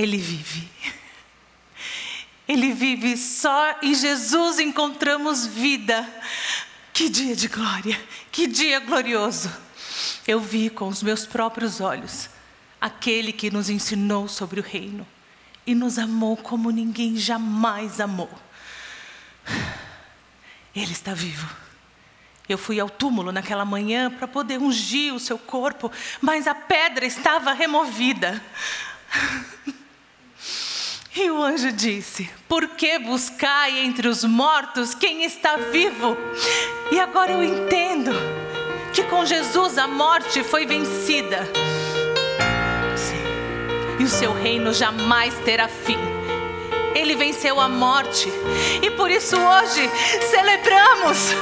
Ele vive. Ele vive, só em Jesus encontramos vida. Que dia de glória, que dia glorioso. Eu vi com os meus próprios olhos aquele que nos ensinou sobre o reino e nos amou como ninguém jamais amou. Ele está vivo. Eu fui ao túmulo naquela manhã para poder ungir o seu corpo, mas a pedra estava removida. E o anjo disse: por que buscai entre os mortos quem está vivo? E agora eu entendo que com Jesus a morte foi vencida. Sim. E o seu reino jamais terá fim. Ele venceu a morte. E por isso hoje celebramos.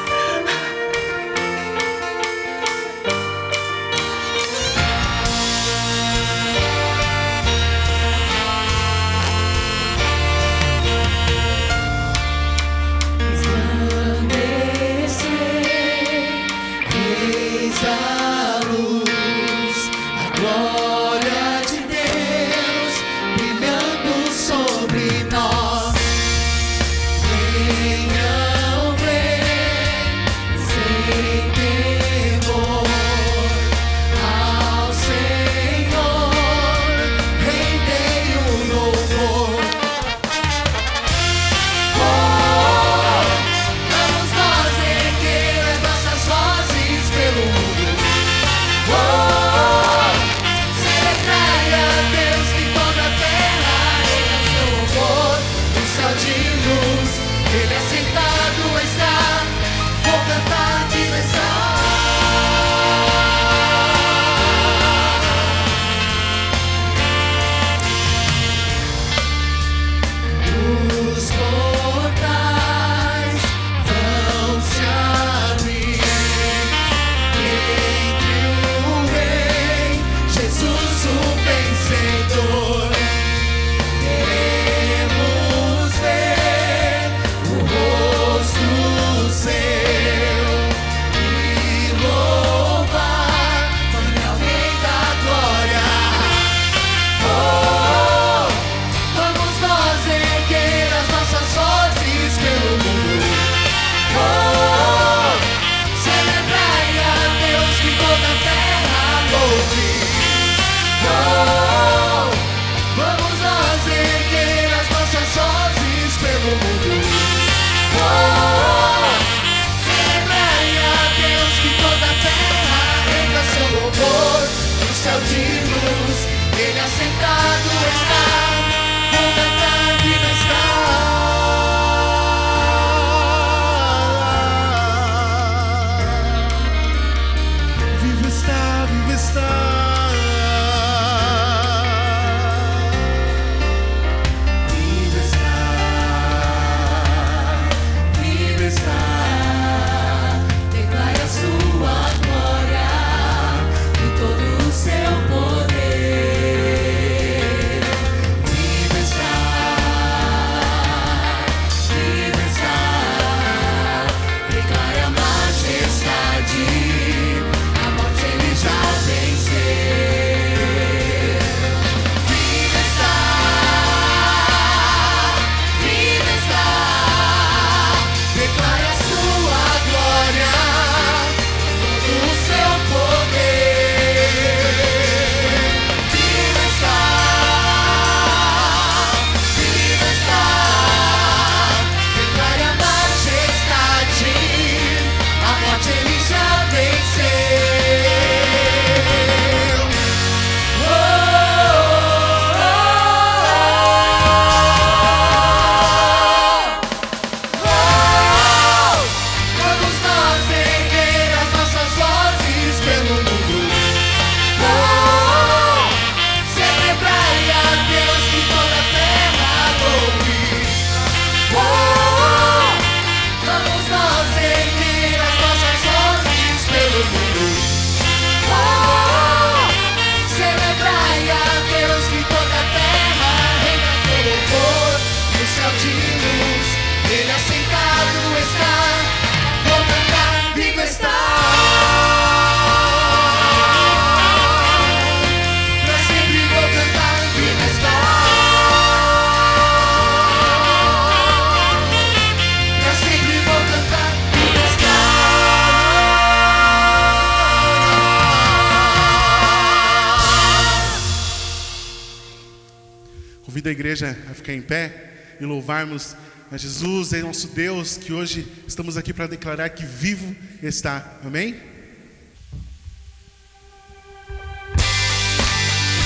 Convido a igreja a ficar em pé e louvarmos a Jesus, é nosso Deus, que hoje estamos aqui para declarar que vivo está. Amém?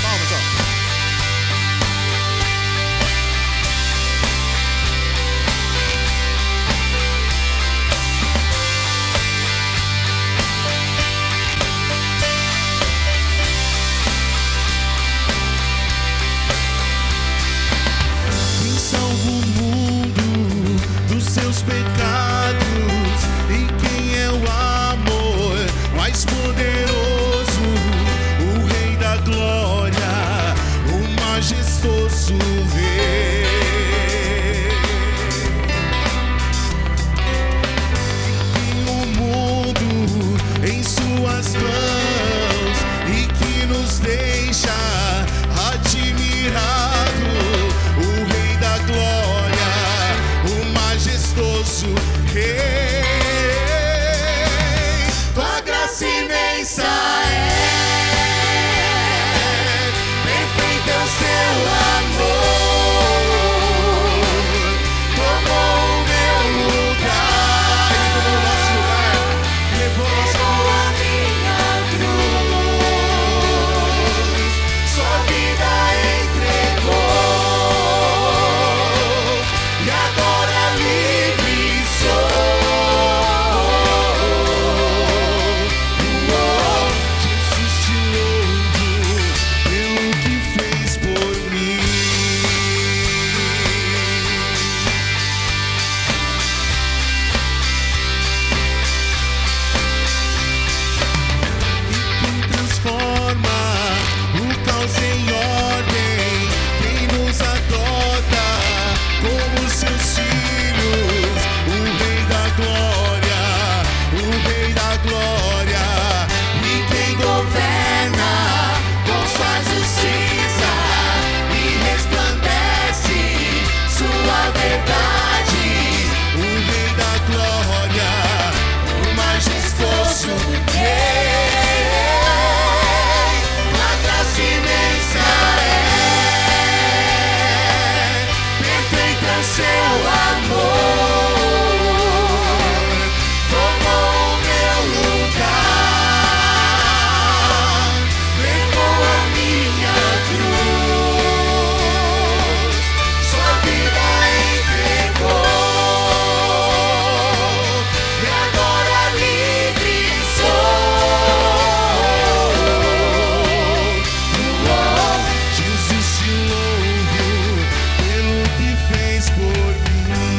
Palmas, ó. Pecados, e quem é o amor mais poderoso, o Rei da Glória, o majestoso Rei. Tem o mundo em suas mãos e que nos deixa admirado, o Rei da Glória, majestoso Rei. Tua graça imensa perfeito é o seu amor, tomou o meu lugar, levou a minha cruz, sua vida entregou, e agora livre sou. Jesus, te louvo pelo que fez por mim. E quem transforma o caos em ordem, quem nos adota como seus filhos, o Rei da Glória, o Rei da Glória, e quem governa com sua justiça e resplandece sua verdade, o Rei da Glória, o majestoso Rei. A graça imensa perfeito é o seu amor, tomou o meu lugar, levou a minha cruz, sua vida entregou, e agora livre sou. Jesus, te louvo pelo que fez por mim.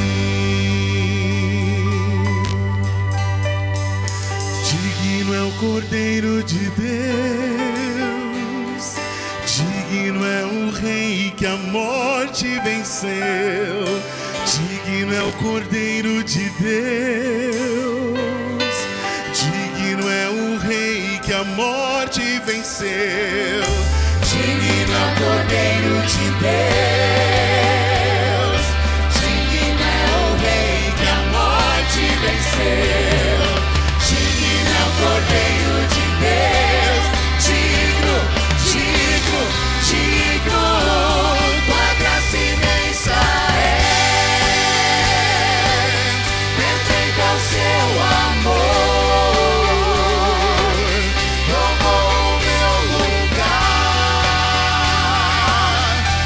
Digno é o Cordeiro de Deus, digno é o Rei que a morte venceu, digno é o Cordeiro de Deus, digno é o Rei que a morte venceu, digno é o Cordeiro de Deus, digno é o Rei que a morte venceu, digno é o Cordeiro de Deus, digno, digno, digno, tua graça imensa perfeito é o seu amor, tomou o meu lugar,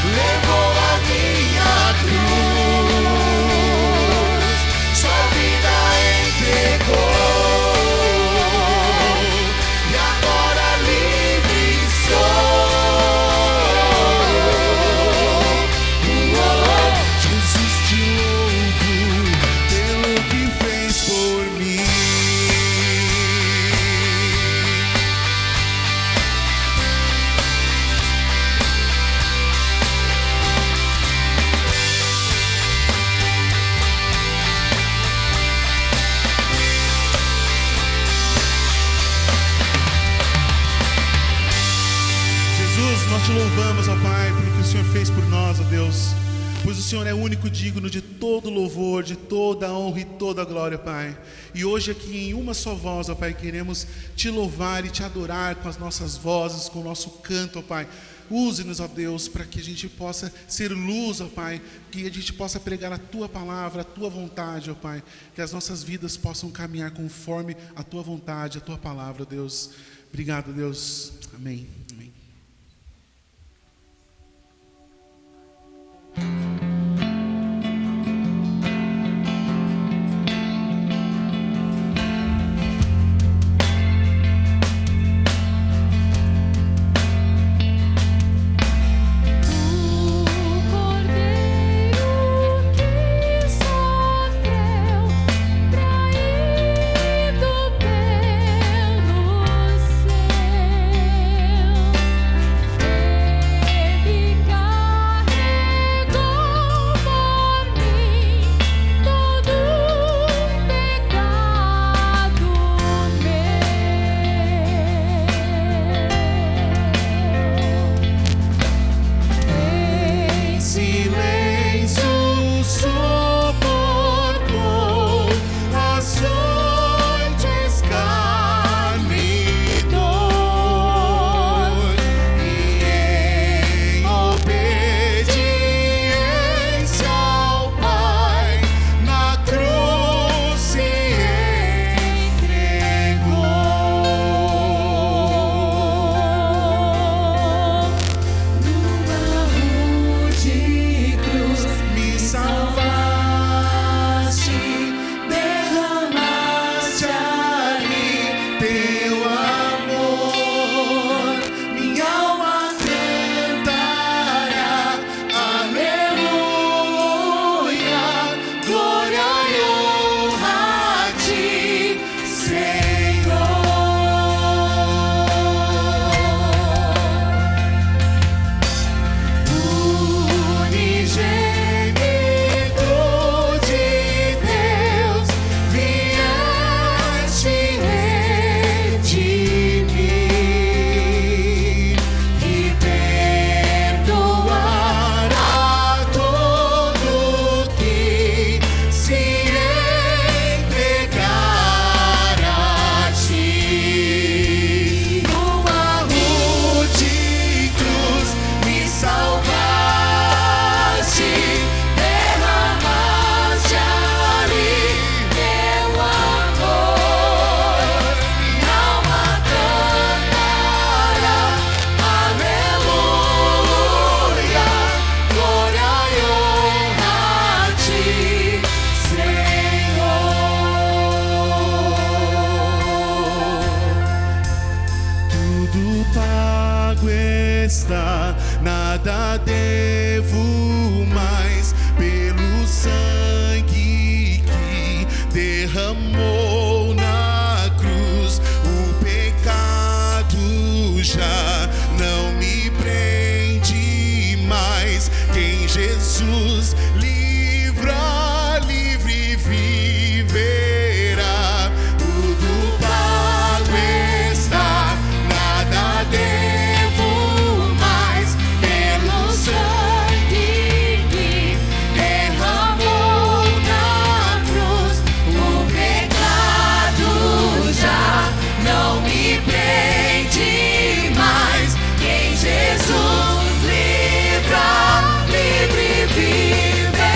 levou a minha cruz, sua vida entregou, e agora livre sou. Jesus, te louvo pelo que fez por mim. Jesus, nós te louvamos, ó Pai, pelo que o Senhor fez por nós, ó Deus, pois o Senhor é o único digno de todo louvor, de toda honra e toda glória, Pai. E hoje aqui em uma só voz, ó Pai, queremos te louvar e te adorar com as nossas vozes, com o nosso canto, ó Pai, use-nos, ó Deus, para que a gente possa ser luz, ó Pai, que a gente possa pregar a Tua palavra, a Tua vontade, ó Pai, que as nossas vidas possam caminhar conforme a Tua vontade, a Tua palavra, ó Deus. Obrigado, Deus. Amém. Amém. Nada devo mais pelo sangue que derramou na cruz. O pecado já não me prende mais. Quem Jesus livra, livre viverá. Tudo pago está, nada devo mais pelo sangue que derramou na cruz. O pecado já não me prende mais. Quem Jesus livra, livre viverá.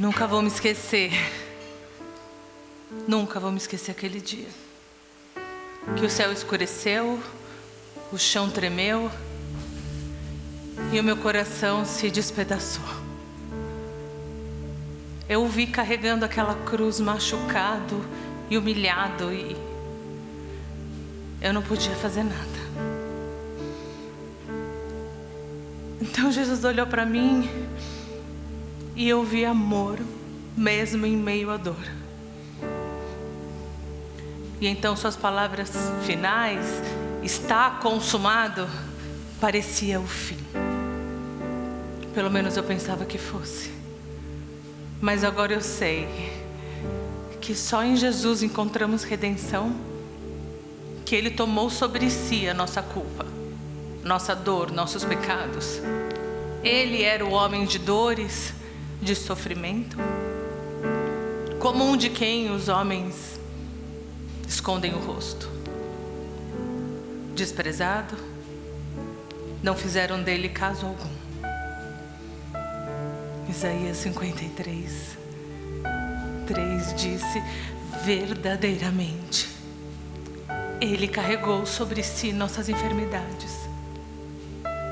Nunca vou me esquecer. Nunca vou me esquecer aquele dia. Que o céu escureceu, o chão tremeu e o meu coração se despedaçou. Eu o vi carregando aquela cruz, machucado e humilhado, e eu não podia fazer nada. Então Jesus olhou para mim e eu vi amor, mesmo em meio à dor. E então suas palavras finais, está consumado, parecia o fim. Pelo menos eu pensava que fosse. Mas agora eu sei que só em Jesus encontramos redenção, que Ele tomou sobre si a nossa culpa, nossa dor, nossos pecados. Ele era o homem de dores, de sofrimento, comum de quem os homens escondem o rosto. Desprezado, não fizeram dele caso algum. Isaías 53, 3 disse: verdadeiramente, Ele carregou sobre si nossas enfermidades,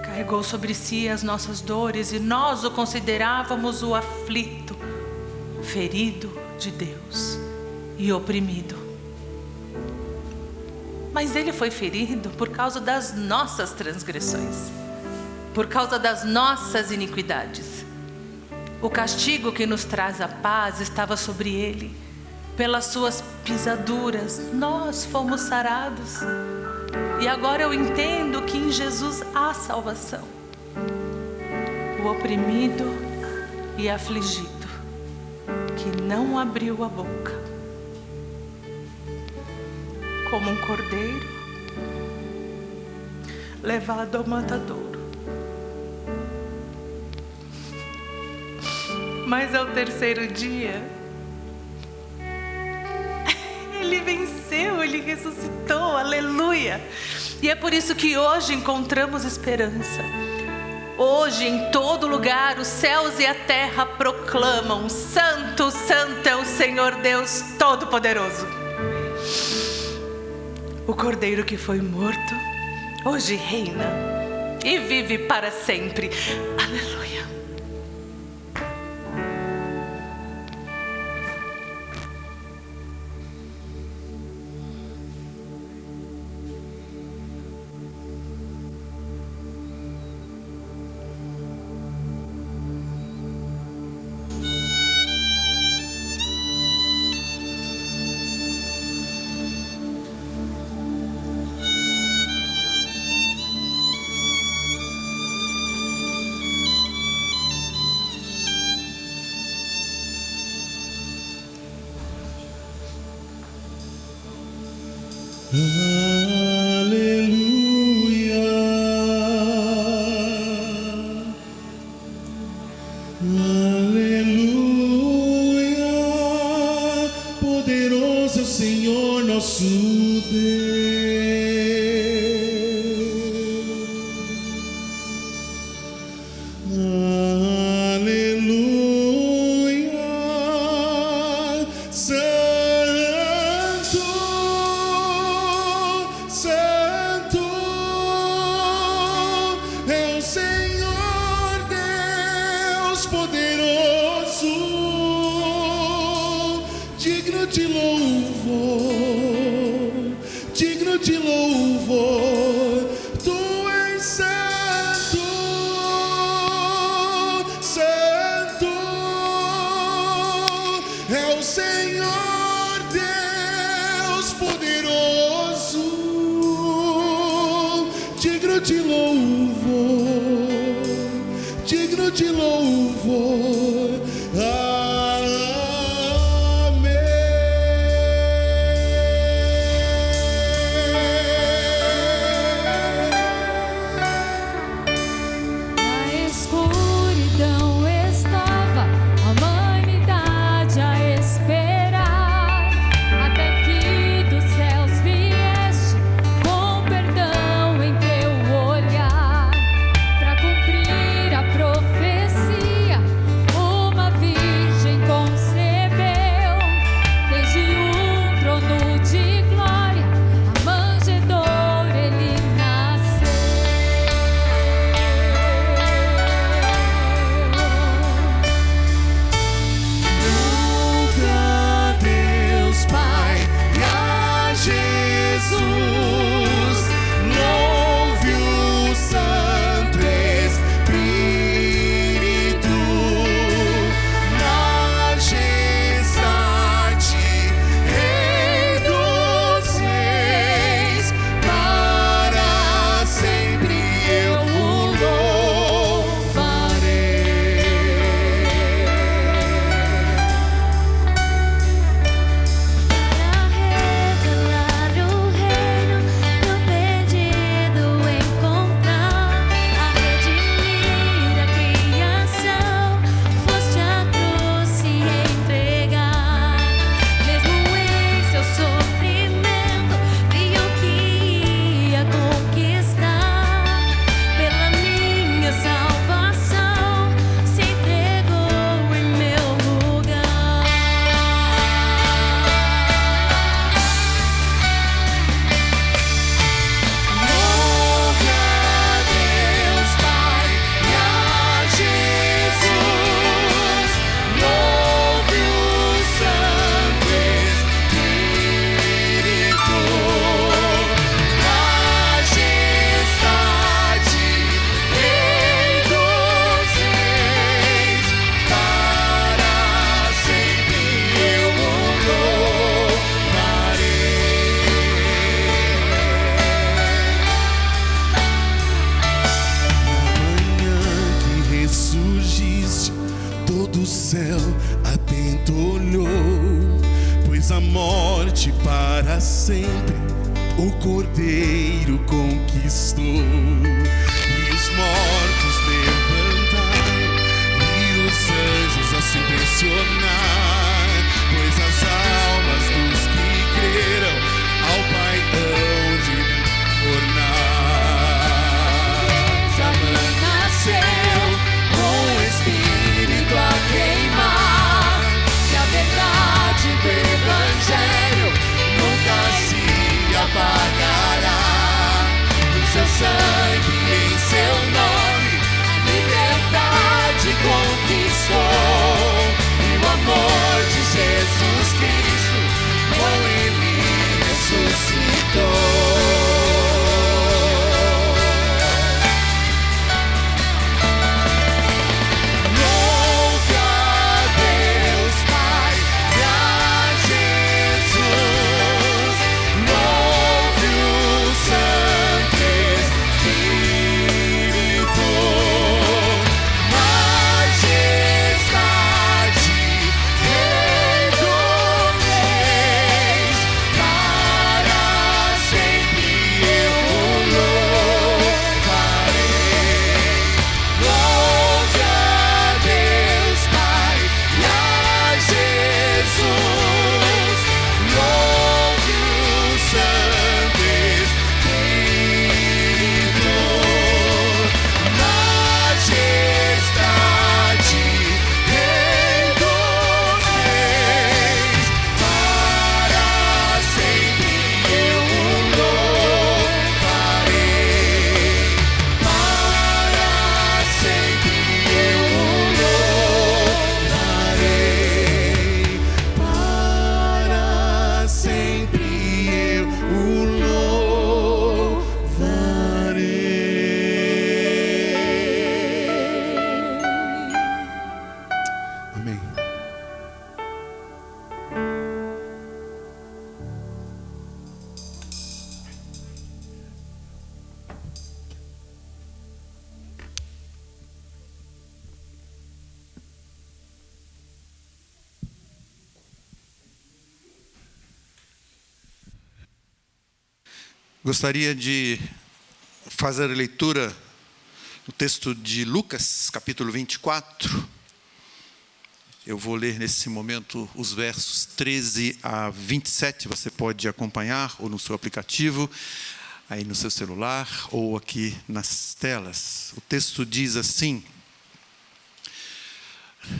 carregou sobre si as nossas dores, e nós o considerávamos o aflito, ferido de Deus e oprimido. Mas Ele foi ferido por causa das nossas transgressões, por causa das nossas iniquidades. O castigo que nos traz a paz estava sobre Ele. Pelas suas pisaduras nós fomos sarados. E agora eu entendo que em Jesus há salvação. O oprimido e afligido, que não abriu a boca, como um cordeiro levado ao matadouro. Mas ao terceiro dia, Ele venceu, Ele ressuscitou, aleluia. E é por isso que hoje encontramos esperança. Hoje, em todo lugar, os céus e a terra proclamam: Santo, Santo é o Senhor Deus Todo-Poderoso. O Cordeiro que foi morto, hoje reina e vive para sempre. Aleluia. Aleluia, aleluia, poderoso é o Senhor nosso Deus. Aleluia, Santo é o Senhor Deus poderoso, digno de louvor, digno de louvor. Tu és santo, santo é o Senhor Deus poderoso, digno de louvor, digno de louvor. Amém. Na escuridão estava a humanidade a esperar. olhou, pois a morte para sempre o Cordeiro conquistou. E os mortos levantaram, e os anjos a se impressionar, pois as almas dos que creram ao Pai hão de tornar. A mãe nasceu com o Espírito a queimar, e a verdade do Evangelho nunca se apagará. No seu sangue, em seu nome, a liberdade conquistou, e o amor de Jesus Cristo com ele ressuscitou. Gostaria de fazer a leitura do texto de Lucas, capítulo 24. Eu vou ler nesse momento os versos 13 a 27. Você pode acompanhar ou no seu aplicativo, aí no seu celular, ou aqui nas telas. O texto diz assim: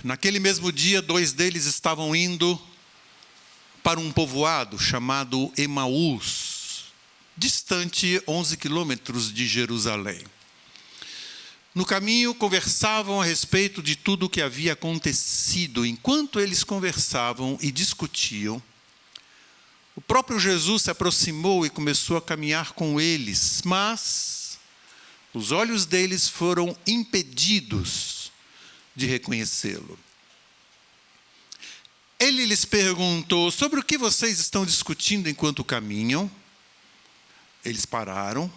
naquele mesmo dia, 2 deles estavam indo para um povoado chamado Emaús, distante 11 quilômetros de Jerusalém. No caminho, conversavam a respeito de tudo o que havia acontecido. Enquanto eles conversavam e discutiam, o próprio Jesus se aproximou e começou a caminhar com eles, mas os olhos deles foram impedidos de reconhecê-lo. Ele lhes perguntou: sobre o que vocês estão discutindo enquanto caminham? Eles pararam,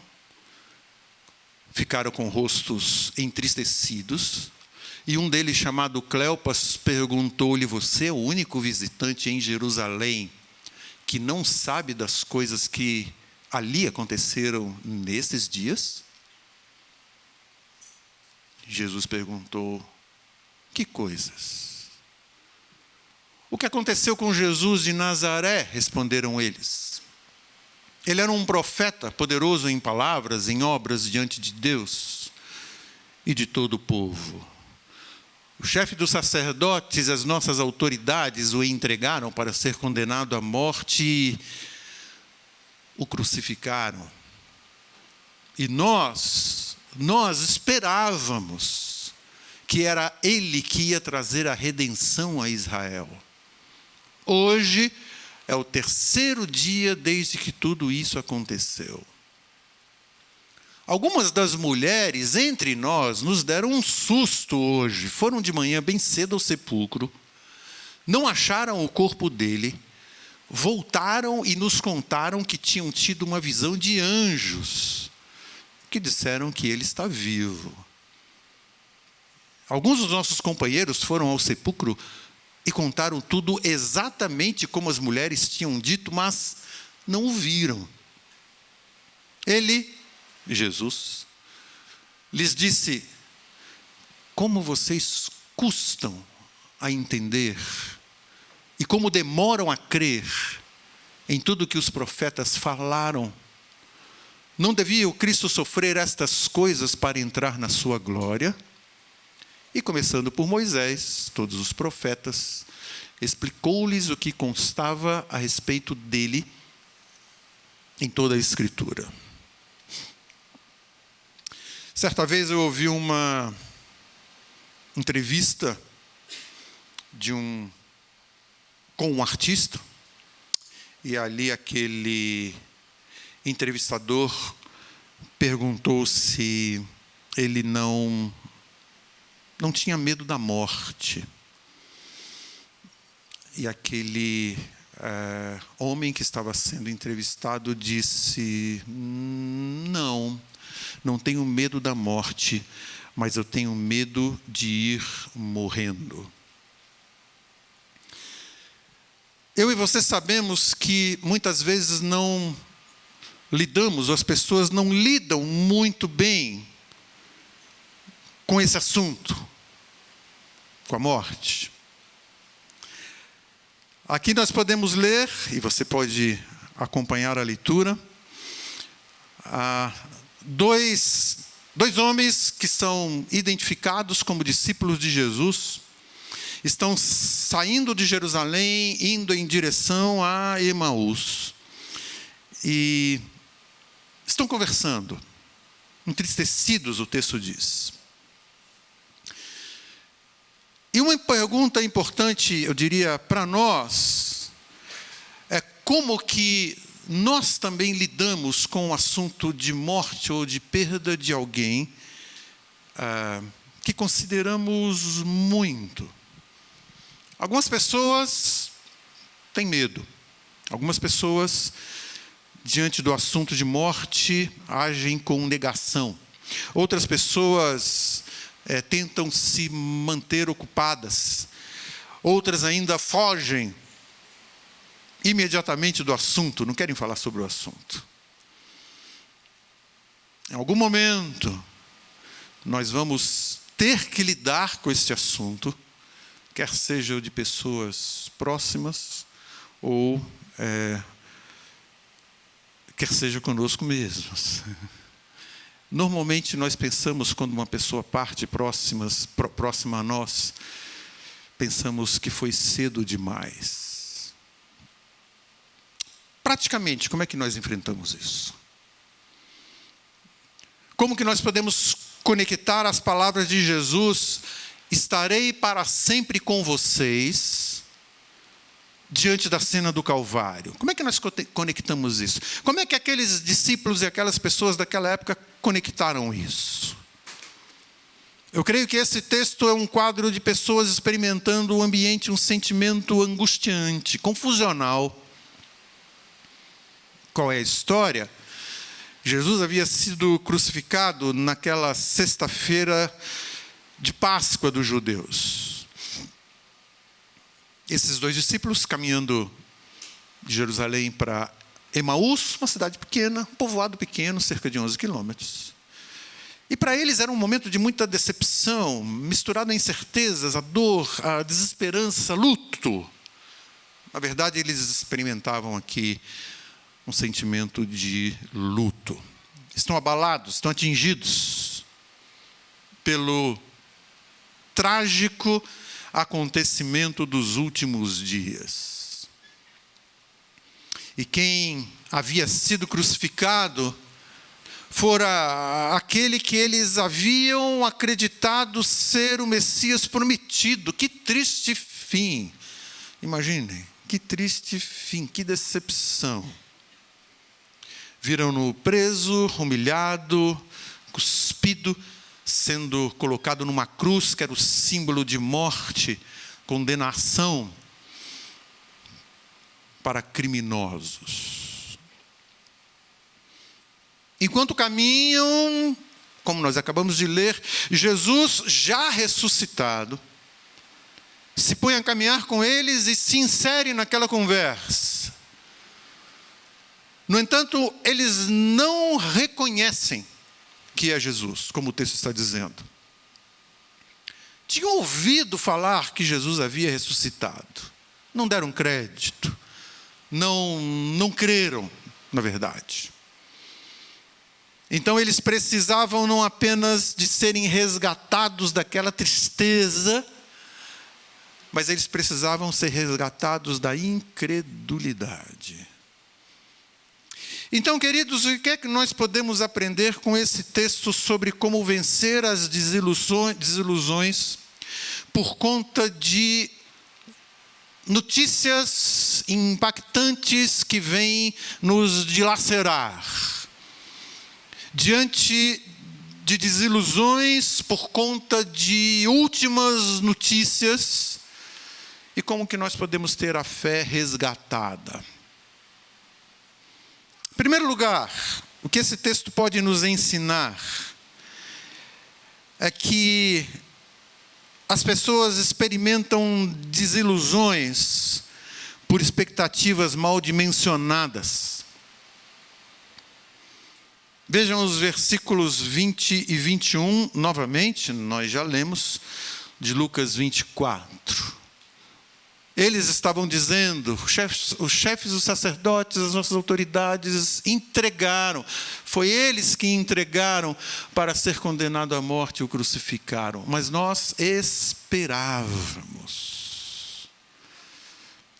ficaram com rostos entristecidos, e um deles, chamado Cleopas, perguntou-lhe: você é o único visitante em Jerusalém que não sabe das coisas que ali aconteceram nesses dias? Jesus perguntou: que coisas? O que aconteceu com Jesus de Nazaré? Responderam eles. Ele era um profeta poderoso em palavras, em obras diante de Deus e de todo o povo. O chefe dos sacerdotes e as nossas autoridades o entregaram para ser condenado à morte e o crucificaram. E nós esperávamos que era ele que ia trazer a redenção a Israel. Hoje é o 3º dia desde que tudo isso aconteceu. Algumas das mulheres entre nós nos deram um susto hoje. Foram de manhã bem cedo ao sepulcro, não acharam o corpo dele, voltaram e nos contaram que tinham tido uma visão de anjos, que disseram que ele está vivo. Alguns dos nossos companheiros foram ao sepulcro e contaram tudo exatamente como as mulheres tinham dito, mas não o viram. Ele, Jesus, lhes disse: como vocês custam a entender e como demoram a crer em tudo que os profetas falaram. Não devia o Cristo sofrer estas coisas para entrar na sua glória? E começando por Moisés, todos os profetas, explicou-lhes o que constava a respeito dele em toda a Escritura. Certa vez eu ouvi uma entrevista com um artista, e ali aquele entrevistador perguntou se ele não tinha medo da morte. E aquele homem que estava sendo entrevistado disse: não tenho medo da morte, mas eu tenho medo de ir morrendo. Eu e você sabemos que muitas vezes não lidamos, ou as pessoas não lidam muito bem com esse assunto, com a morte. Aqui nós podemos ler, e você pode acompanhar a leitura, dois homens que são identificados como discípulos de Jesus, estão saindo de Jerusalém, indo em direção a Emaús. E estão conversando, entristecidos, o texto diz. E uma pergunta importante, eu diria, para nós, é como que nós também lidamos com o assunto de morte ou de perda de alguém que consideramos muito. Algumas pessoas têm medo. Algumas pessoas, diante do assunto de morte, agem com negação. Outras pessoas tentam se manter ocupadas. Outras ainda fogem imediatamente do assunto, não querem falar sobre o assunto. Em algum momento, nós vamos ter que lidar com esse assunto, quer seja de pessoas próximas ou quer seja conosco mesmos. Normalmente nós pensamos, quando uma pessoa parte próxima a nós, pensamos que foi cedo demais. Praticamente, como é que nós enfrentamos isso? Como que nós podemos conectar as palavras de Jesus: estarei para sempre com vocês, diante da cena do Calvário? Como é que nós conectamos isso? Como é que aqueles discípulos e aquelas pessoas daquela época conectaram isso? Eu creio que esse texto é um quadro de pessoas experimentando um ambiente, um sentimento angustiante, confusional. Qual é a história? Jesus havia sido crucificado naquela sexta-feira de Páscoa dos judeus. Esses dois discípulos caminhando de Jerusalém para Emaús, uma cidade pequena, um povoado pequeno, cerca de 11 quilômetros. E para eles era um momento de muita decepção, misturado a incertezas, a dor, a desesperança, luto. Na verdade, eles experimentavam aqui um sentimento de luto. Estão abalados, estão atingidos pelo trágico acontecimento dos últimos dias. E quem havia sido crucificado fora aquele que eles haviam acreditado ser o Messias prometido. Que triste fim! Imaginem, que triste fim, que decepção. Viram-no preso, humilhado, cuspido, sendo colocado numa cruz, que era o símbolo de morte, condenação para criminosos. Enquanto caminham, como nós acabamos de ler, Jesus, já ressuscitado, se põe a caminhar com eles e se insere naquela conversa. No entanto, eles não reconhecem que é Jesus, como o texto está dizendo. Tinham ouvido falar que Jesus havia ressuscitado. Não deram crédito. Não creram, na verdade. Então eles precisavam não apenas de serem resgatados daquela tristeza, mas eles precisavam ser resgatados da incredulidade. Então, queridos, o que é que nós podemos aprender com esse texto sobre como vencer as desilusões por conta de notícias impactantes que vêm nos dilacerar? Diante de desilusões por conta de últimas notícias, e como que nós podemos ter a fé resgatada? Em primeiro lugar, o que esse texto pode nos ensinar é que as pessoas experimentam desilusões por expectativas mal dimensionadas. Vejam os versículos 20 e 21, novamente, nós já lemos, de Lucas 24. Eles estavam dizendo, os chefes dos sacerdotes, as nossas autoridades entregaram. Foi eles que entregaram para ser condenado à morte e o crucificaram. Mas nós esperávamos.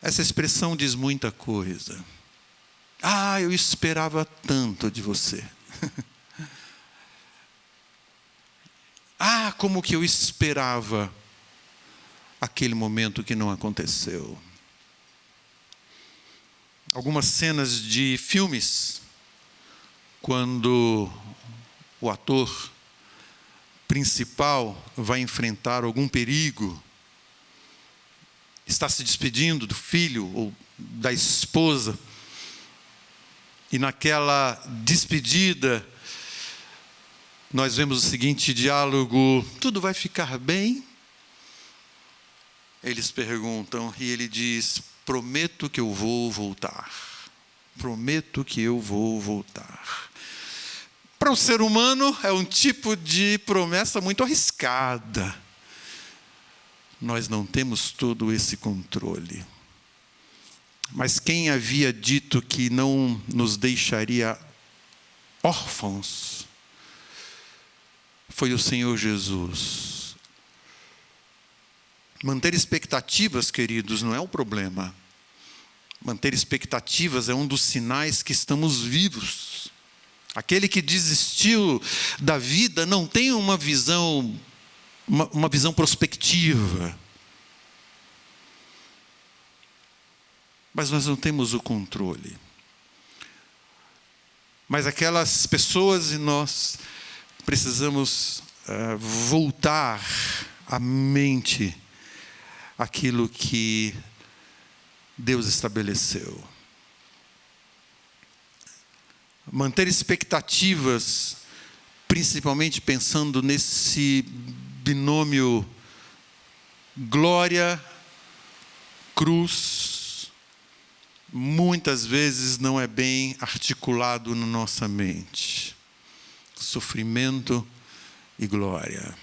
Essa expressão diz muita coisa. Ah, eu esperava tanto de você. Ah, como que eu esperava aquele momento que não aconteceu. Algumas cenas de filmes, quando o ator principal vai enfrentar algum perigo, está se despedindo do filho ou da esposa, e naquela despedida, nós vemos o seguinte diálogo: tudo vai ficar bem? Eles perguntam e ele diz: prometo que eu vou voltar. Prometo que eu vou voltar. Para o ser humano é um tipo de promessa muito arriscada. Nós não temos todo esse controle. Mas quem havia dito que não nos deixaria órfãos foi o Senhor Jesus. Manter expectativas, queridos, não é o problema. Manter expectativas é um dos sinais que estamos vivos. Aquele que desistiu da vida não tem uma visão prospectiva. Mas nós não temos o controle. Mas aquelas pessoas e nós precisamos voltar à mente aquilo que Deus estabeleceu. Manter expectativas, principalmente pensando nesse binômio glória, cruz, muitas vezes não é bem articulado na nossa mente. Sofrimento e glória.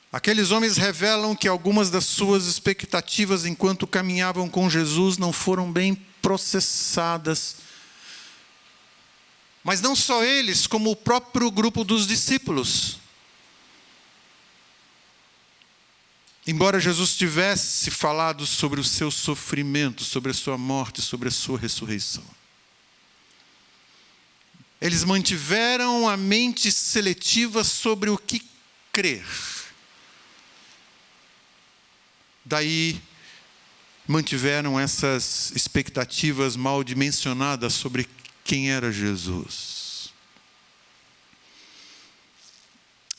Aqueles homens revelam que algumas das suas expectativas enquanto caminhavam com Jesus não foram bem processadas. Mas não só eles, como o próprio grupo dos discípulos. Embora Jesus tivesse falado sobre o seu sofrimento, sobre a sua morte, sobre a sua ressurreição, eles mantiveram a mente seletiva sobre o que crer. Daí, mantiveram essas expectativas mal dimensionadas sobre quem era Jesus.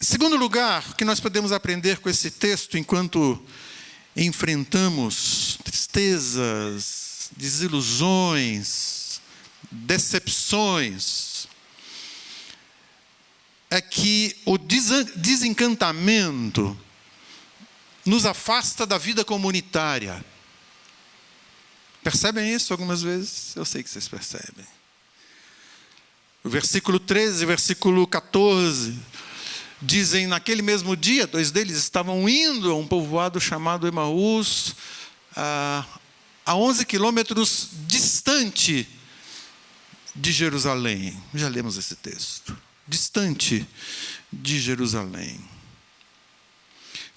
Em segundo lugar, o que nós podemos aprender com esse texto enquanto enfrentamos tristezas, desilusões, decepções, é que o desencantamento nos afasta da vida comunitária. Percebem isso algumas vezes? Eu sei que vocês percebem. O versículo 13, versículo 14, dizem: naquele mesmo dia, 2 deles estavam indo a um povoado chamado Emaús, a 11 quilômetros distante de Jerusalém. Já lemos esse texto. Distante de Jerusalém.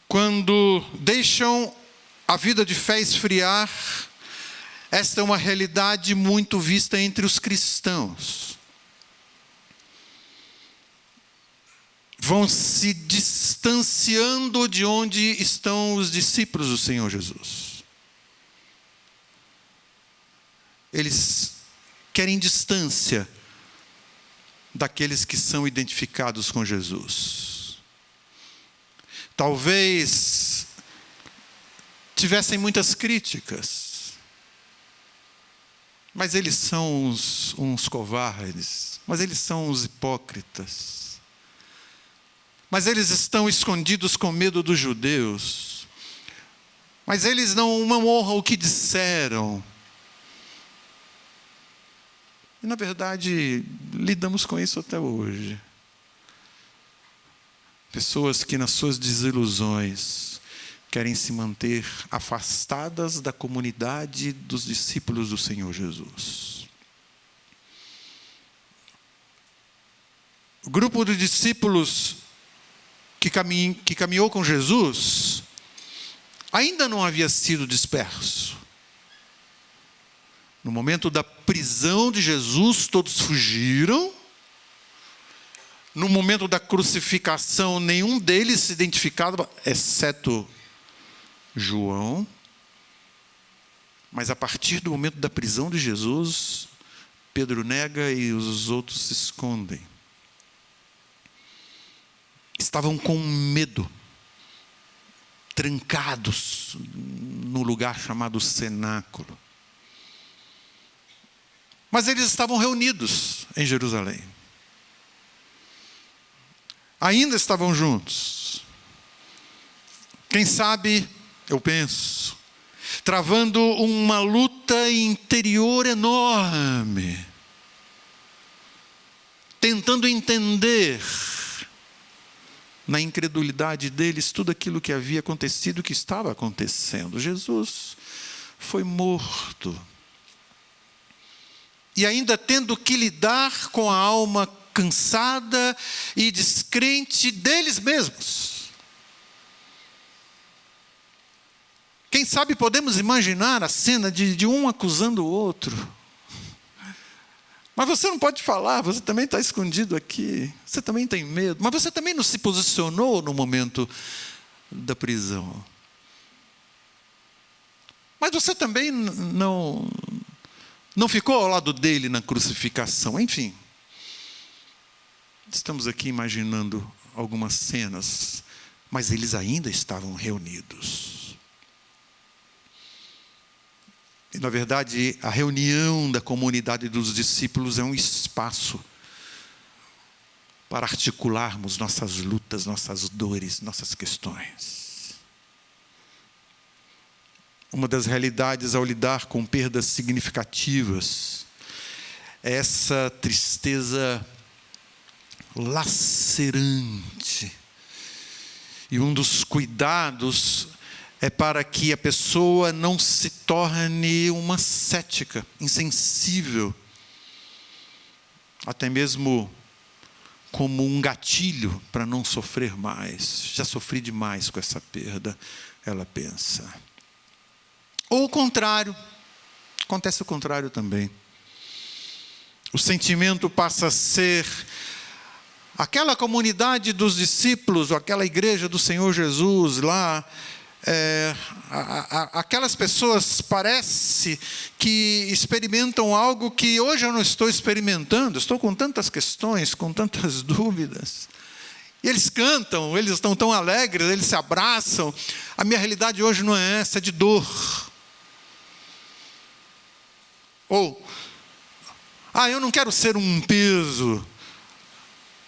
Quando deixam a vida de fé esfriar, esta é uma realidade muito vista entre os cristãos. Vão se distanciando de onde estão os discípulos do Senhor Jesus. Eles querem distância daqueles que são identificados com Jesus. Talvez tivessem muitas críticas, mas eles são uns covardes, mas eles são uns hipócritas. Mas eles estão escondidos com medo dos judeus. Mas eles não honram o que disseram. E, na verdade, lidamos com isso até hoje. Pessoas que, nas suas desilusões, querem se manter afastadas da comunidade dos discípulos do Senhor Jesus. O grupo de discípulos que caminhou com Jesus ainda não havia sido disperso. No momento da prisão de Jesus, todos fugiram. No momento da crucificação, nenhum deles se identificava, exceto João. Mas a partir do momento da prisão de Jesus, Pedro nega e os outros se escondem. Estavam com medo, trancados no lugar chamado cenáculo. Mas eles estavam reunidos em Jerusalém. Ainda estavam juntos. Quem sabe, eu penso, travando uma luta interior enorme, tentando entender na incredulidade deles tudo aquilo que havia acontecido, que estava acontecendo. Jesus foi morto. E ainda tendo que lidar com a alma cansada e descrente deles mesmos. Quem sabe podemos imaginar a cena de um acusando o outro. Mas você não pode falar, você também está escondido aqui, você também tem medo, mas você também não se posicionou no momento da prisão. Mas você também não ficou ao lado dele na crucificação. Enfim, estamos aqui imaginando algumas cenas, mas eles ainda estavam reunidos. E, na verdade, a reunião da comunidade dos discípulos é um espaço para articularmos nossas lutas, nossas dores, nossas questões. Uma das realidades ao lidar com perdas significativas é essa tristeza lacerante. E um dos cuidados é para que a pessoa não se torne uma cética, insensível, até mesmo como um gatilho para não sofrer mais. Já sofri demais com essa perda, ela pensa. Ou o contrário, acontece o contrário também. O sentimento passa a ser aquela comunidade dos discípulos, ou aquela igreja do Senhor Jesus lá, aquelas pessoas parece que experimentam algo que hoje eu não estou experimentando. Estou com tantas questões, com tantas dúvidas. E eles cantam, eles estão tão alegres, eles se abraçam. A minha realidade hoje não é essa, é de dor. Ou, eu não quero ser um peso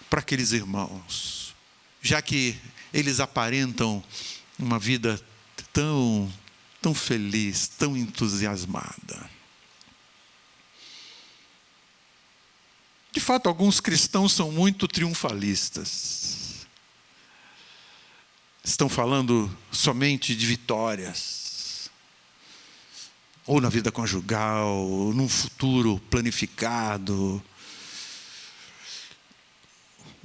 para aqueles irmãos, já que eles aparentam uma vida tão feliz, tão entusiasmada. De fato, alguns cristãos são muito triunfalistas. Estão falando somente de vitórias. Ou na vida conjugal, ou num futuro planificado.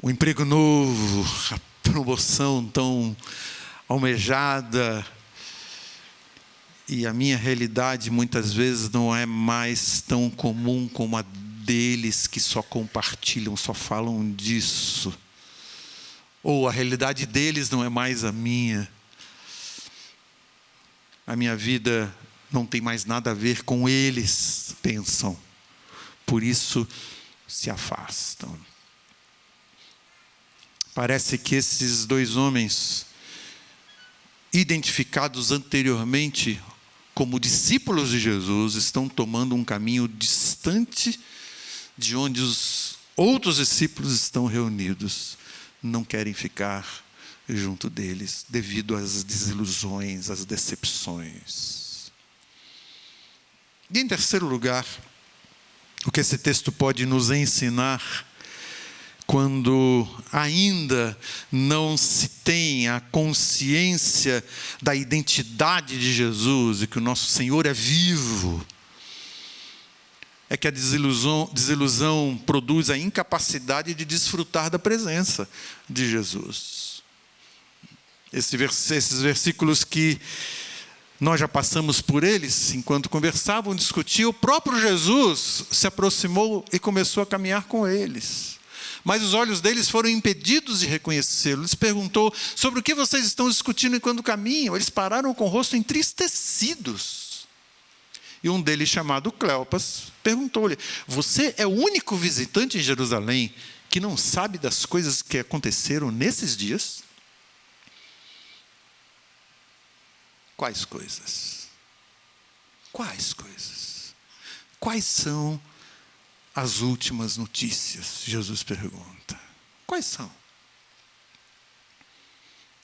O emprego novo, a promoção tão almejada. E a minha realidade muitas vezes não é mais tão comum como a deles, que só compartilham, só falam disso. Ou a realidade deles não é mais a minha. A minha vida não tem mais nada a ver com eles, pensam. Por isso se afastam. Parece que esses dois homens, identificados anteriormente como discípulos de Jesus, estão tomando um caminho distante de onde os outros discípulos estão reunidos. Não querem ficar junto deles, devido às desilusões, às decepções. E em terceiro lugar, o que esse texto pode nos ensinar, quando ainda não se tem a consciência da identidade de Jesus e que o nosso Senhor é vivo, é que a desilusão produz a incapacidade de desfrutar da presença de Jesus. Esses versículos que nós já passamos por eles, enquanto conversavam, discutiam, o próprio Jesus se aproximou e começou a caminhar com eles. Mas os olhos deles foram impedidos de reconhecê-lo. Eles perguntou: sobre o que vocês estão discutindo enquanto caminham? Eles pararam com o rosto entristecidos. E um deles, chamado Cleopas, perguntou-lhe: você é o único visitante em Jerusalém que não sabe das coisas que aconteceram nesses dias? Quais coisas? Quais coisas? Quais são as últimas notícias? Jesus pergunta. Quais são?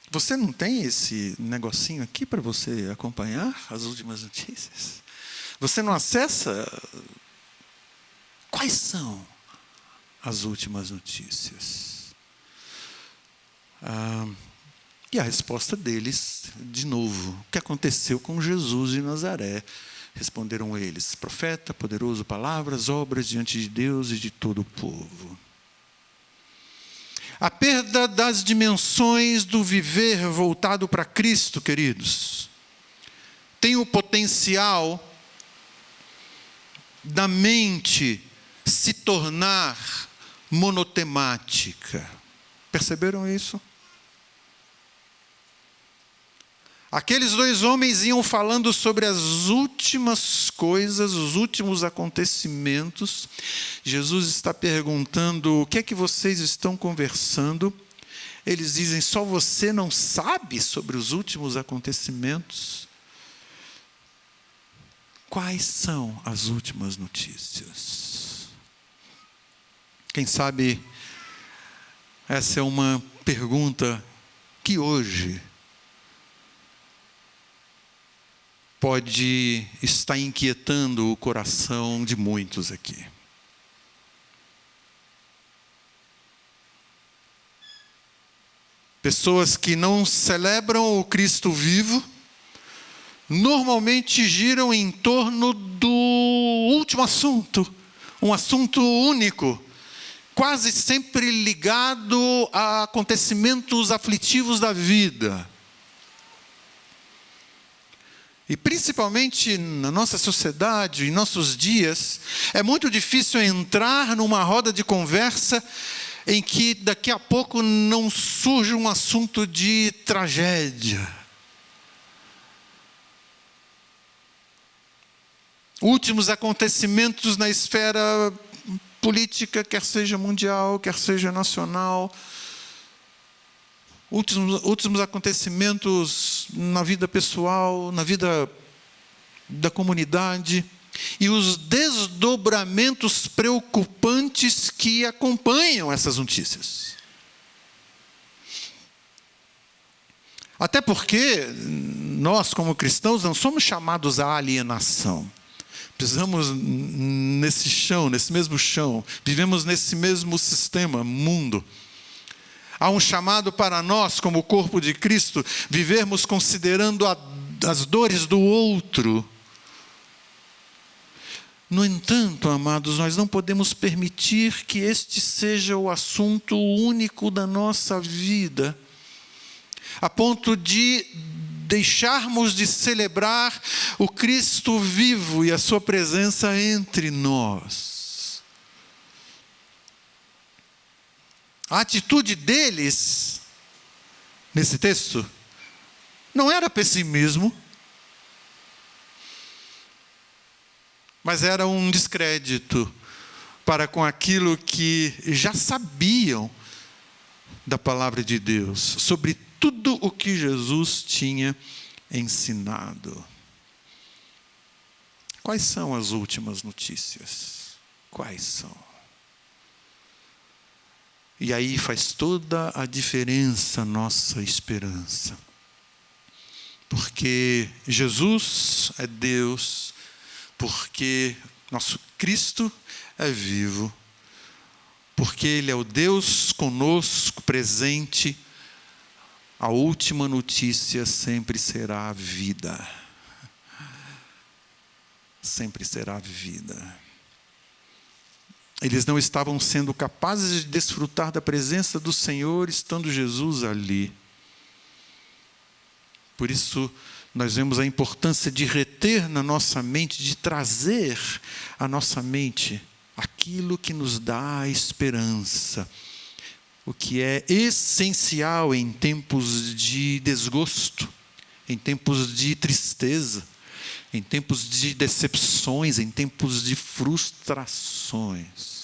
Você não tem esse negocinho aqui para você acompanhar as últimas notícias? Você não acessa? Quais são as últimas notícias? E a resposta deles, de novo: o que aconteceu com Jesus de Nazaré? Responderam eles: profeta, poderoso, palavras, obras diante de Deus e de todo o povo. A perda das dimensões do viver voltado para Cristo, queridos, tem o potencial da mente se tornar monotemática. Perceberam isso? Aqueles dois homens iam falando sobre as últimas coisas, os últimos acontecimentos. Jesus está perguntando: o que é que vocês estão conversando? Eles dizem: só você não sabe sobre os últimos acontecimentos? Quais são as últimas notícias? Quem sabe essa é uma pergunta que hoje pode estar inquietando o coração de muitos aqui. Pessoas que não celebram o Cristo vivo, normalmente giram em torno do último assunto, um assunto único, quase sempre ligado a acontecimentos aflitivos da vida. E principalmente na nossa sociedade, em nossos dias, é muito difícil entrar numa roda de conversa em que daqui a pouco não surge um assunto de tragédia. Últimos acontecimentos na esfera política, quer seja mundial, quer seja nacional. Últimos acontecimentos na vida pessoal, na vida da comunidade. E os desdobramentos preocupantes que acompanham essas notícias. Até porque nós, como cristãos, não somos chamados à alienação. Pisamos nesse chão, nesse mesmo chão. Vivemos nesse mesmo sistema, mundo. Há um chamado para nós, como corpo de Cristo, vivermos considerando as dores do outro. No entanto, amados, nós não podemos permitir que este seja o assunto único da nossa vida, a ponto de deixarmos de celebrar o Cristo vivo e a sua presença entre nós. A atitude deles, nesse texto, não era pessimismo, mas era um descrédito para com aquilo que já sabiam da palavra de Deus, sobre tudo o que Jesus tinha ensinado. Quais são as últimas notícias? Quais são? E aí faz toda a diferença a nossa esperança. Porque Jesus é Deus, porque nosso Cristo é vivo, porque Ele é o Deus conosco, presente, a última notícia sempre será a vida. Sempre será a vida. Eles não estavam sendo capazes de desfrutar da presença do Senhor, estando Jesus ali. Por isso, nós vemos a importância de reter na nossa mente, de trazer à nossa mente aquilo que nos dá esperança, o que é essencial em tempos de desgosto, em tempos de tristeza, em tempos de decepções, em tempos de frustrações.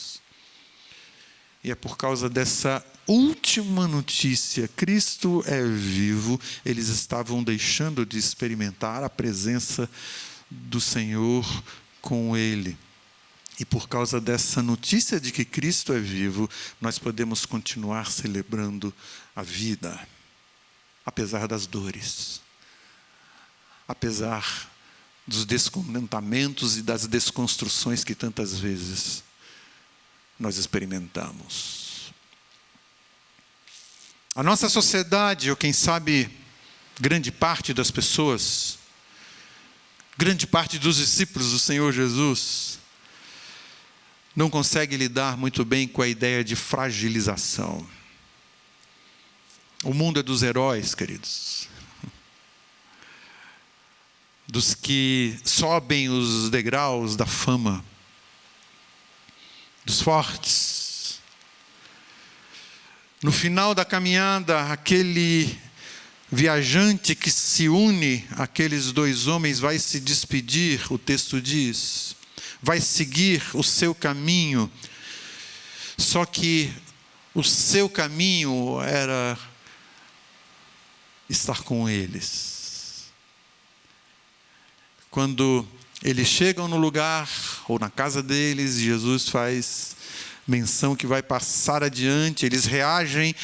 E é por causa dessa última notícia, Cristo é vivo, eles estavam deixando de experimentar a presença do Senhor com ele. E por causa dessa notícia de que Cristo é vivo, nós podemos continuar celebrando a vida, apesar das dores, apesar dos descontentamentos e das desconstruções que tantas vezes nós experimentamos. A nossa sociedade, ou quem sabe, grande parte das pessoas, grande parte dos discípulos do Senhor Jesus, não consegue lidar muito bem com a ideia de fragilização. O mundo é dos heróis, queridos. Dos que sobem os degraus da fama. Dos fortes. No final da caminhada, aquele viajante que se une àqueles dois homens vai se despedir, o texto diz, vai seguir o seu caminho, só que o seu caminho era estar com eles. Quando eles chegam no lugar, ou na casa deles, Jesus faz menção que vai passar adiante, eles reagem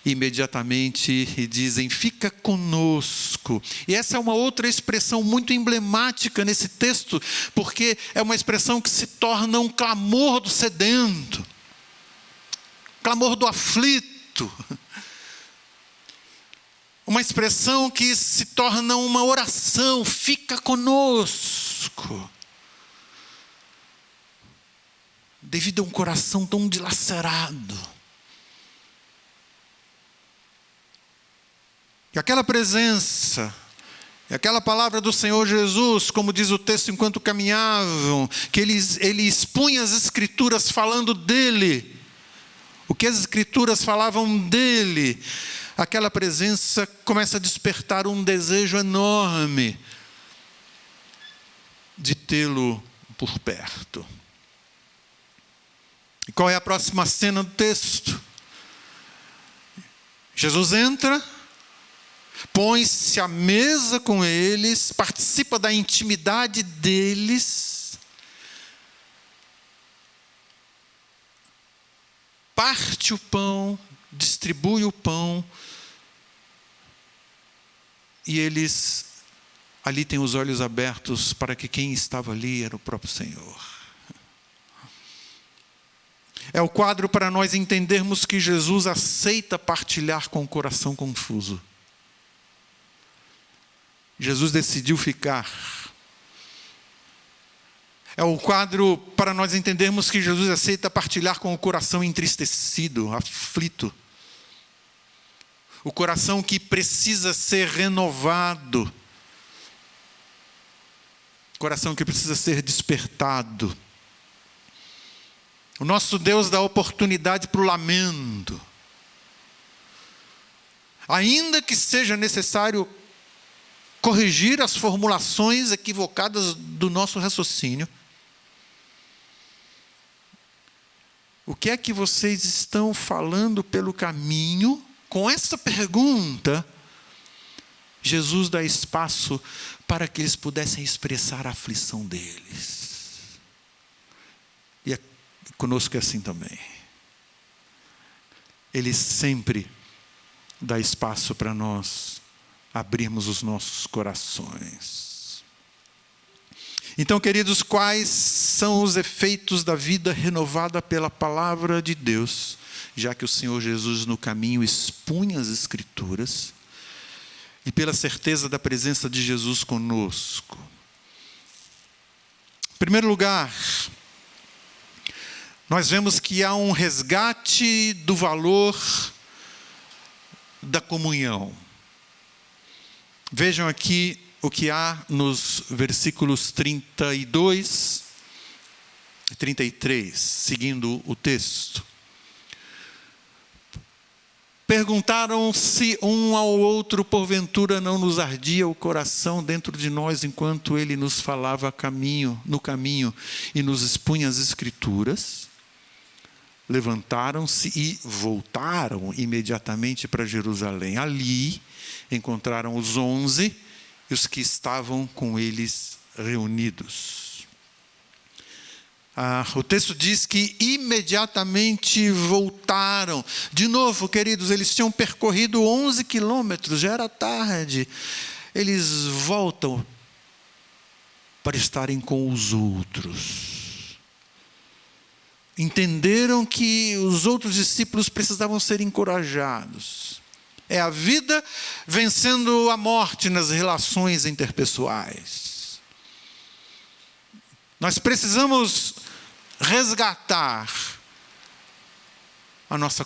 imediatamente e dizem, fica conosco. E essa é uma outra expressão muito emblemática nesse texto, porque é uma expressão que se torna um clamor do sedento, clamor do aflito, uma expressão que se torna uma oração, fica conosco. Devido a um coração tão dilacerado. E aquela presença, e aquela palavra do Senhor Jesus, como diz o texto, enquanto caminhavam, que ele expunha as Escrituras falando dele, o que as Escrituras falavam dele, aquela presença começa a despertar um desejo enorme de tê-lo por perto. E qual é a próxima cena do texto? Jesus entra, põe-se à mesa com eles, participa da intimidade deles, parte o pão, distribui o pão, e eles ali têm os olhos abertos para que quem estava ali era o próprio Senhor. É o quadro para nós entendermos que Jesus aceita partilhar com o coração confuso. Jesus decidiu ficar. É o quadro para nós entendermos que Jesus aceita partilhar com o coração entristecido, aflito. O coração que precisa ser renovado. O coração que precisa ser despertado. O nosso Deus dá oportunidade para o lamento. Ainda que seja necessário corrigir as formulações equivocadas do nosso raciocínio. O que é que vocês estão falando pelo caminho? Com essa pergunta, Jesus dá espaço para que eles pudessem expressar a aflição deles. E conosco é assim também. Ele sempre dá espaço para nós abrirmos os nossos corações. Então, queridos, quais são os efeitos da vida renovada pela palavra de Deus, já que o Senhor Jesus no caminho expunha as Escrituras, e pela certeza da presença de Jesus conosco? Em primeiro lugar, nós vemos que há um resgate do valor da comunhão. Vejam aqui o que há nos versículos 32 e 33, seguindo o texto. Perguntaram-se um ao outro, porventura não nos ardia o coração dentro de nós, enquanto ele nos falava no caminho e nos expunha as Escrituras? Levantaram-se e voltaram imediatamente para Jerusalém. Ali encontraram os 11 e os que estavam com eles reunidos. O texto diz que imediatamente voltaram. De novo, queridos, eles tinham percorrido 11 quilômetros, já era tarde. Eles voltam para estarem com os outros. Entenderam que os outros discípulos precisavam ser encorajados. É a vida vencendo a morte nas relações interpessoais. Nós precisamos resgatar a nossa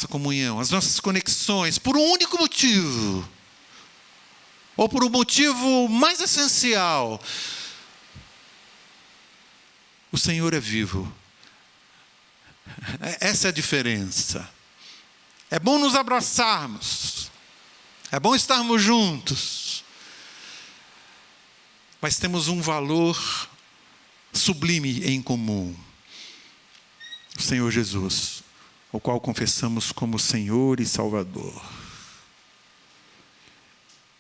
comunhão, as nossas conexões, por um único motivo. Ou por um motivo mais essencial. O Senhor é vivo. Essa é a diferença. É bom nos abraçarmos. É bom estarmos juntos. Mas temos um valor sublime em comum. O Senhor Jesus, o qual confessamos como Senhor e Salvador.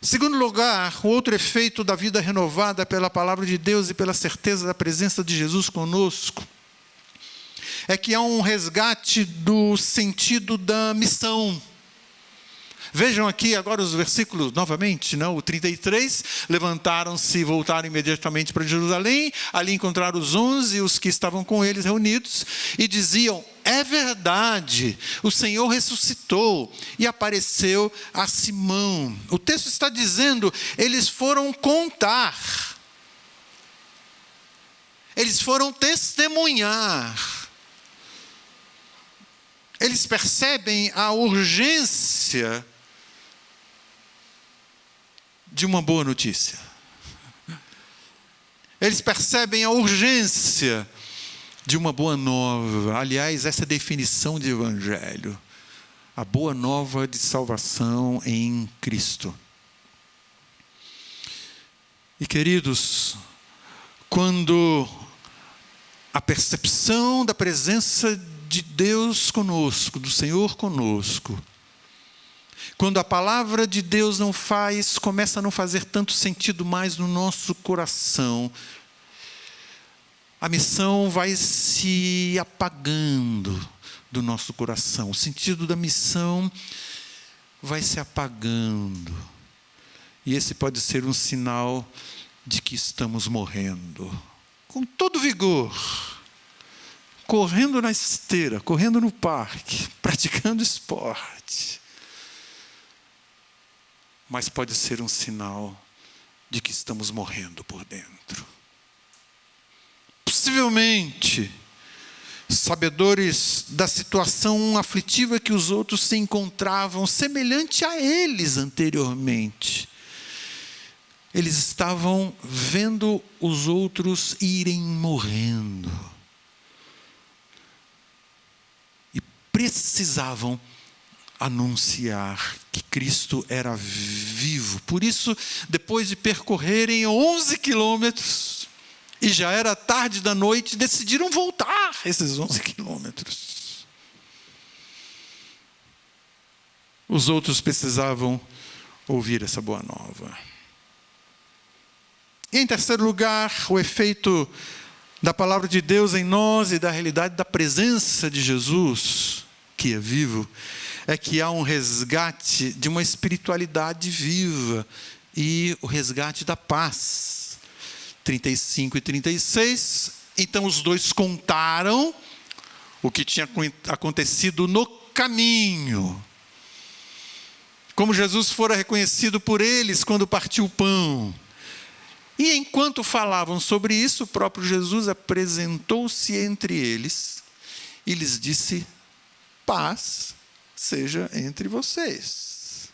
Em segundo lugar, o outro efeito da vida renovada pela palavra de Deus e pela certeza da presença de Jesus conosco é que há um resgate do sentido da missão. Vejam aqui agora os versículos novamente, o 33. Levantaram-se e voltaram imediatamente para Jerusalém. Ali encontraram os 11 e os que estavam com eles reunidos. E diziam: é verdade, o Senhor ressuscitou e apareceu a Simão. O texto está dizendo, eles foram contar. Eles foram testemunhar. Eles percebem a urgência de uma boa notícia. Eles percebem a urgência de uma boa nova. Aliás, essa é a definição de evangelho. A boa nova de salvação em Cristo. E queridos, quando a percepção da presença de Deus conosco, do Senhor conosco, quando a palavra de Deus começa a não fazer tanto sentido mais no nosso coração, a missão vai se apagando do nosso coração. O sentido da missão vai se apagando. E esse pode ser um sinal de que estamos morrendo. Com todo vigor, correndo na esteira, correndo no parque, praticando esporte. Mas pode ser um sinal de que estamos morrendo por dentro. Possivelmente, sabedores da situação aflitiva que os outros se encontravam, semelhante a eles anteriormente, eles estavam vendo os outros irem morrendo. E precisavam anunciar que Cristo era vivo. Por isso, depois de percorrerem 11 quilômetros, e já era tarde da noite, decidiram voltar esses 11 quilômetros. Os outros precisavam ouvir essa boa nova. E em terceiro lugar, o efeito da palavra de Deus em nós e da realidade da presença de Jesus, que é vivo, é que há um resgate de uma espiritualidade viva e o resgate da paz. 35 e 36, então os dois contaram o que tinha acontecido no caminho. Como Jesus fora reconhecido por eles quando partiu o pão. E enquanto falavam sobre isso, o próprio Jesus apresentou-se entre eles e lhes disse: paz seja entre vocês.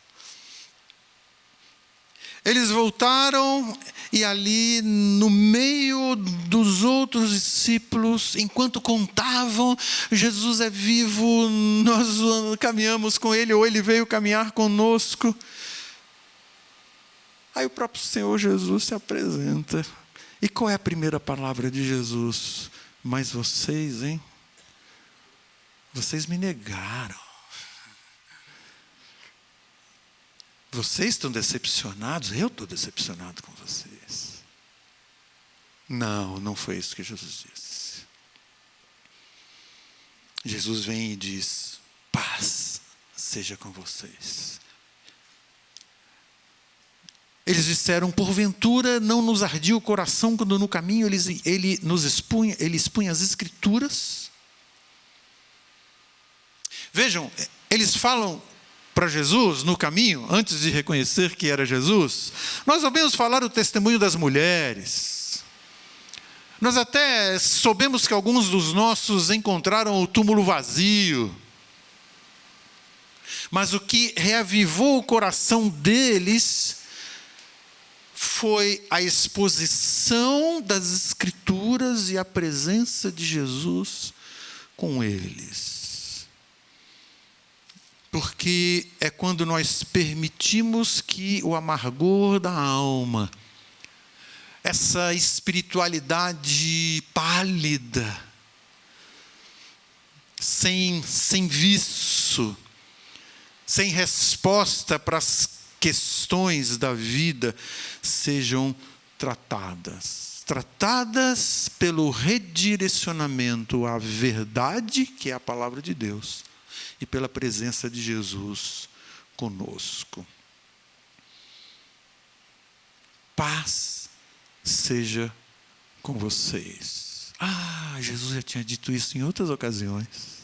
Eles voltaram e ali no meio dos outros discípulos, enquanto contavam, Jesus é vivo, nós caminhamos com ele, ou ele veio caminhar conosco. Aí o próprio Senhor Jesus se apresenta. E qual é a primeira palavra de Jesus? Mas vocês, hein? Vocês me negaram. Vocês estão decepcionados? Eu estou decepcionado com vocês. Não, não foi isso que Jesus disse. Jesus vem e diz: paz seja com vocês. Eles disseram: porventura não nos ardia o coração quando no caminho ele expunha as Escrituras? Vejam, eles falam para Jesus no caminho, antes de reconhecer que era Jesus. Nós ouvimos falar o testemunho das mulheres. Nós até soubemos que alguns dos nossos encontraram o túmulo vazio. Mas o que reavivou o coração deles foi a exposição das Escrituras e a presença de Jesus com eles. Porque é quando nós permitimos que o amargor da alma, essa espiritualidade pálida, sem viço, sem resposta para as questões da vida, sejam tratadas pelo redirecionamento à verdade, que é a palavra de Deus, e pela presença de Jesus conosco. Paz seja com vocês. Jesus já tinha dito isso em outras ocasiões.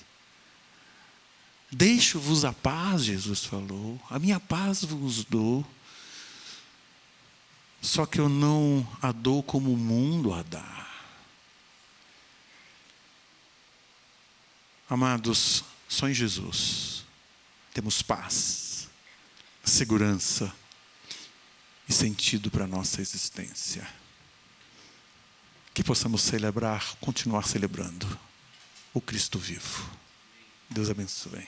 Deixo-vos a paz, Jesus falou. A minha paz vos dou. Só que eu não a dou como o mundo a dá. Amados, só em Jesus temos paz, segurança e sentido para a nossa existência. Que possamos celebrar, continuar celebrando o Cristo vivo. Deus abençoe.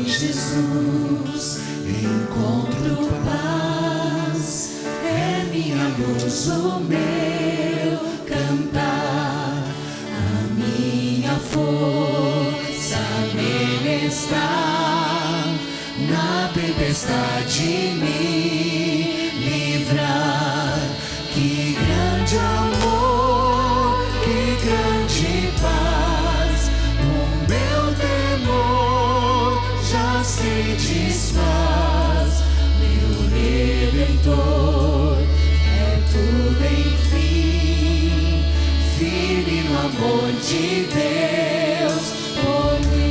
Jesus, encontro paz, é minha luz tempestade me livrar. Que grande amor, que grande paz, o meu temor já se desfaz. Meu Redentor é tudo enfim, firme no amor de Deus por mim.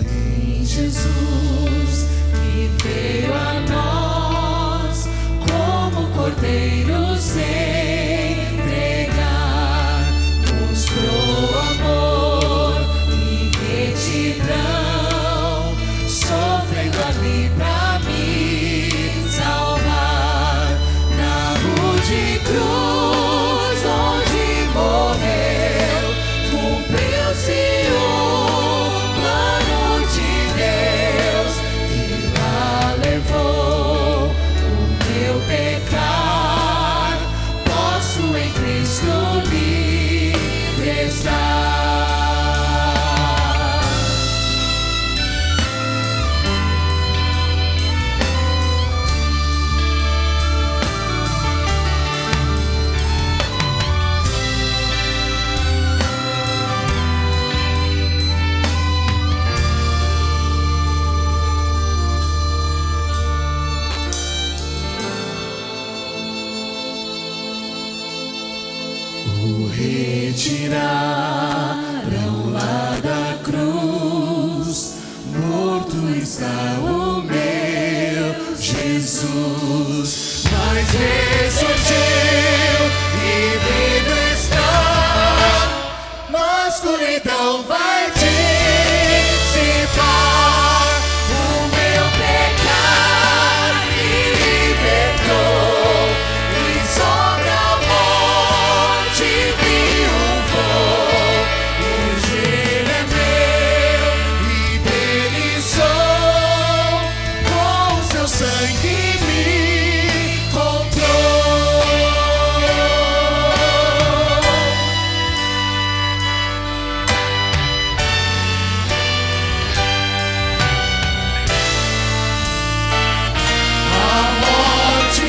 Em Jesus que veio a nós como cordeiro sem entregar, mostrou amor e retidão, sofrendo ali pra me salvar. Na rude cruz onde morreu, cumpriu-se o plano de Deus, e lá levou o meu pecar. Posso em Cristo livre estar. O retiraram lá da cruz, morto está o meu Jesus, mas ressurgiu e vivo está. Na escuridão vai dissipar. O meu pecado me libertou, e sobre a morte triunfou. Hoje Ele é meu e dele sou, com o seu sangue me comprou. A morte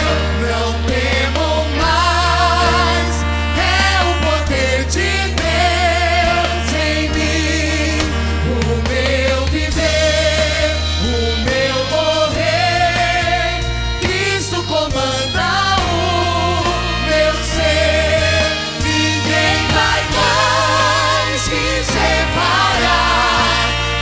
eu não temo mais, é o poder de Deus em mim. O meu viver, o meu morrer, Cristo comanda o meu ser. Ninguém vai mais me separar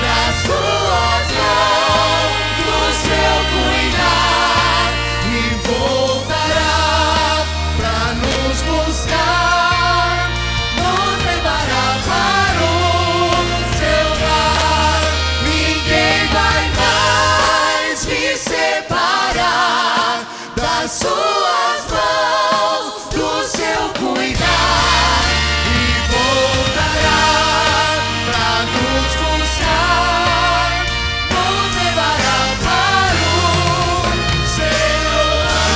das suas mãos, do seu cuidar, e voltará pra nos buscar, nos levará para o seu lar. Ninguém vai mais me separar das suas mãos, do seu cuidar, e voltará pra nos buscar, nos levará para o seu lar.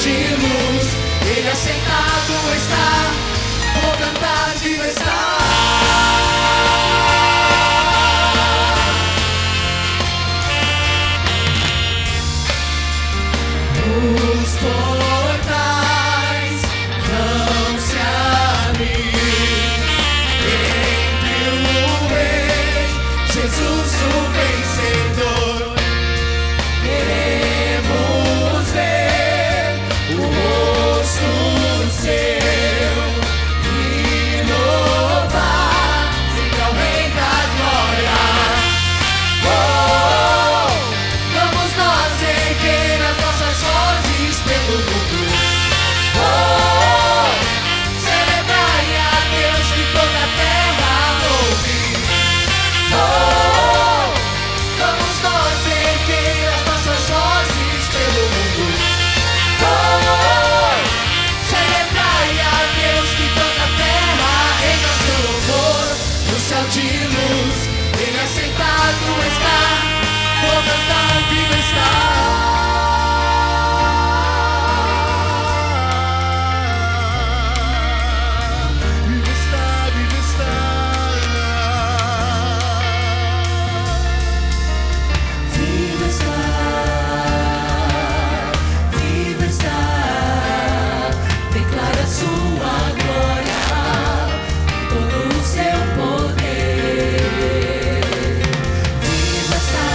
de luz, Ele assentado está. Vou cantar, viva está. Os portais vão se abrir entre o Rei, Jesus o vencedor. Queremos ver o rosto seu e louvar sempre ao Rei da glória. Oh, vamos nós erguer as nossas vozes pelo mundo. Oh, celebrai a Deus que toda a terra ouve. Oh, vamos nós erguer as nossas vozes pelo mundo. Oh, celebrai a Deus que toda a terra entra seu louvor. No céu de luz, Ele assentado está. Vou cantar, viva está. Viva está, viva está. Viva está, viva está, declara sua glória e todo o seu poder. Viva está,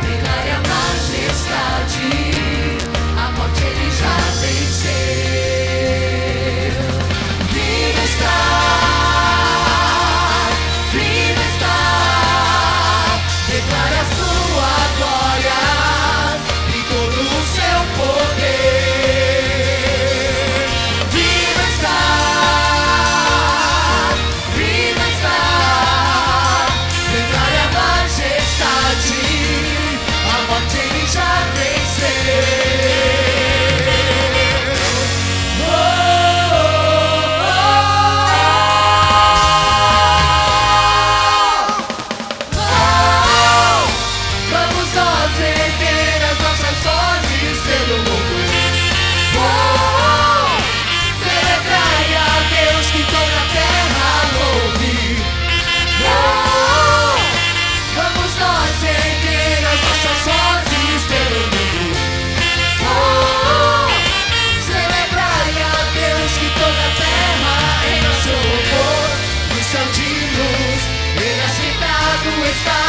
declare a majestade, a morte Ele já venceu. Viva está, declare a sua glória e todo o seu poder. Viva está, declare a majestade, a morte Ele já venceu. Vamos nós erguer as nossas vozes pelo mundo. Oh, celebrai a Deus que toda a terra ouve. Oh, vamos nós erguer as nossas vozes pelo mundo. Oh, celebrai a Deus que toda a terra entra seu louvor. No céu de luz, Ele assentado está.